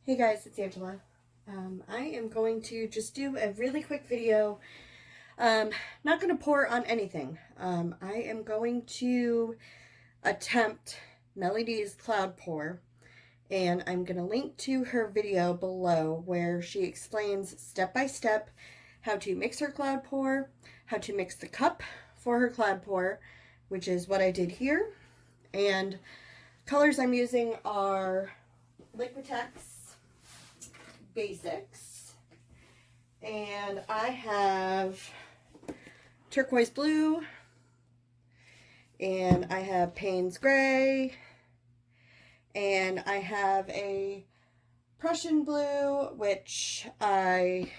Hey guys, it's Angela. I am going to just do a really quick video. Not going to pour on anything. I am going to attempt MelyD's cloud pour, and I'm going to link to her video below where she explains step by step how to mix her cloud pour, how to mix the cup for her cloud pour, which is what I did here. And colors I'm using are Liquitex Basics, and I have turquoise blue, and I have Payne's gray, and I have a Prussian blue, which I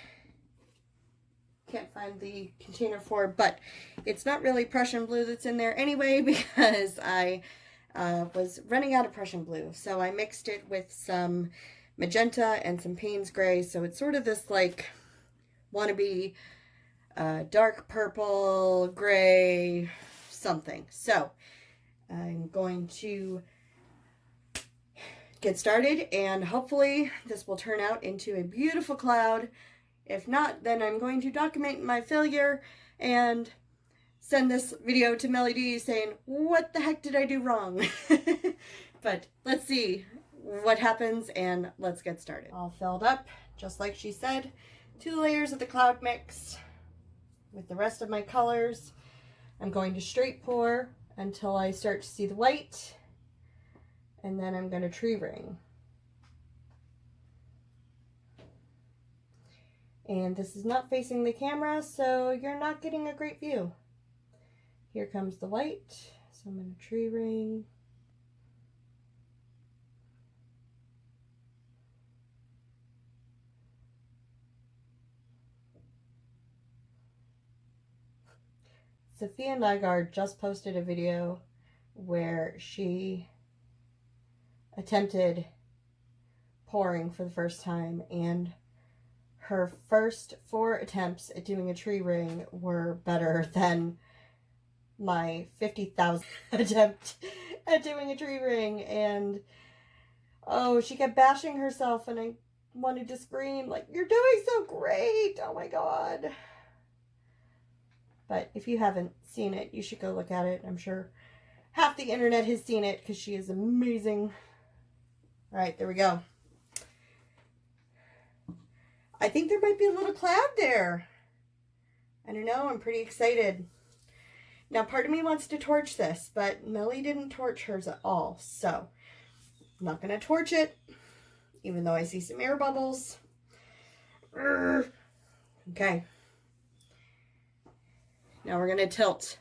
can't find the container for, but it's not really Prussian blue that's in there anyway because I was running out of Prussian blue, so I mixed it with some magenta and some Payne's gray, so it's sort of this like wannabe dark purple gray something. So I'm going to get started, and hopefully this will turn out into a beautiful cloud. If not, then I'm going to document my failure and send this video to MelyD saying, what the heck did I do wrong? But let's see what happens, and let's get started. All filled up, just like she said, 2 layers of the cloud mix with the rest of my colors. I'm going to straight pour until I start to see the white, and then I'm going to tree ring. And this is not facing the camera, so you're not getting a great view. Here comes the white, so I'm going to tree ring. Sophia Nygaard just posted a video where she attempted pouring for the first time, and her first 4 attempts at doing a tree ring were better than my 50,000th attempt at doing a tree ring. And oh, she kept bashing herself, and I wanted to scream like, you're doing so great, oh my god. But if you haven't seen it, you should go look at it. I'm sure half the internet has seen it because she is amazing. All right, there we go. I think there might be a little cloud there. I don't know, I'm pretty excited. Now, part of me wants to torch this, but Melly didn't torch hers at all, so I'm not going to torch it, even though I see some air bubbles. Okay. Now we're going to tilt.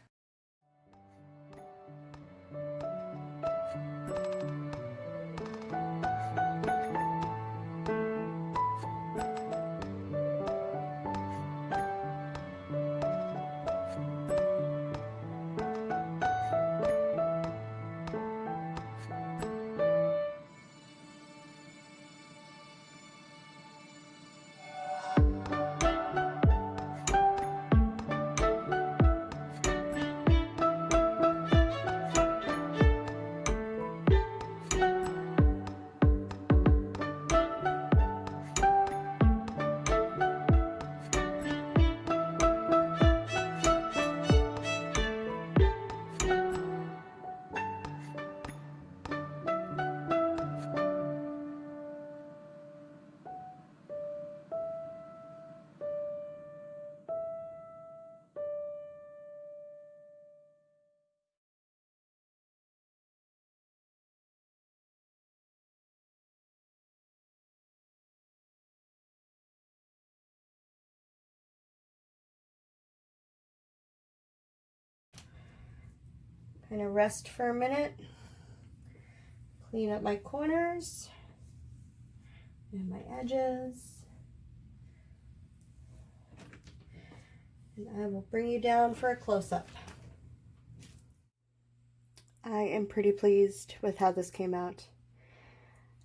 Kind of rest for a minute, clean up my corners and my edges, and I will bring you down for a close-up. I am pretty pleased with how this came out.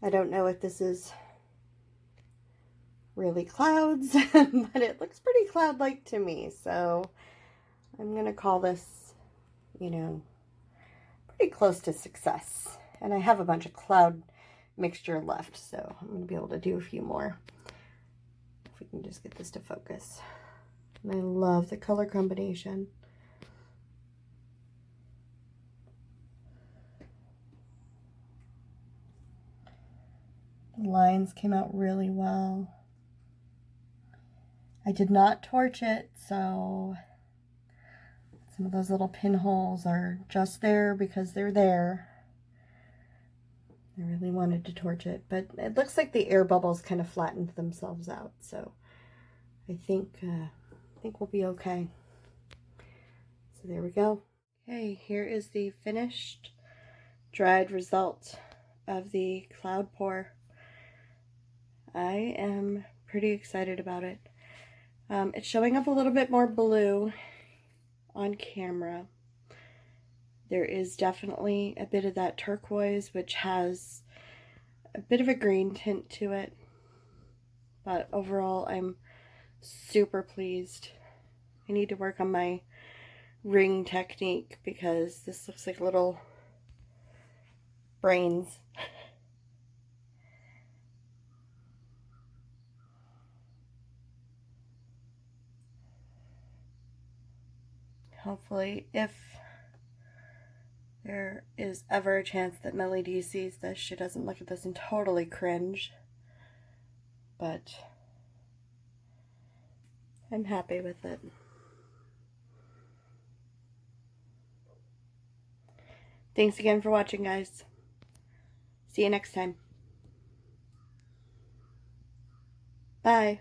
I don't know if this is really clouds, but it looks pretty cloud-like to me, so I'm gonna call this, you know, pretty close to success. And I have a bunch of cloud mixture left, so I'm going to be able to do a few more. If we can just get this to focus. And I love the color combination. The lines came out really well. I did not torch it, so some of those little pinholes are just there because they're there. I really wanted to torch it, but it looks like the air bubbles kind of flattened themselves out, so I think we'll be okay. So there we go. Okay, here is the finished dried result of the cloud pour. I am pretty excited about it. It's showing up a little bit more blue on camera. There is definitely a bit of that turquoise, which has a bit of a green tint to it. But overall, I'm super pleased. I need to work on my ring technique because this looks like little brains. Hopefully, if there is ever a chance that MelyD sees this, she doesn't look at this and totally cringe. But I'm happy with it. Thanks again for watching, guys. See you next time. Bye.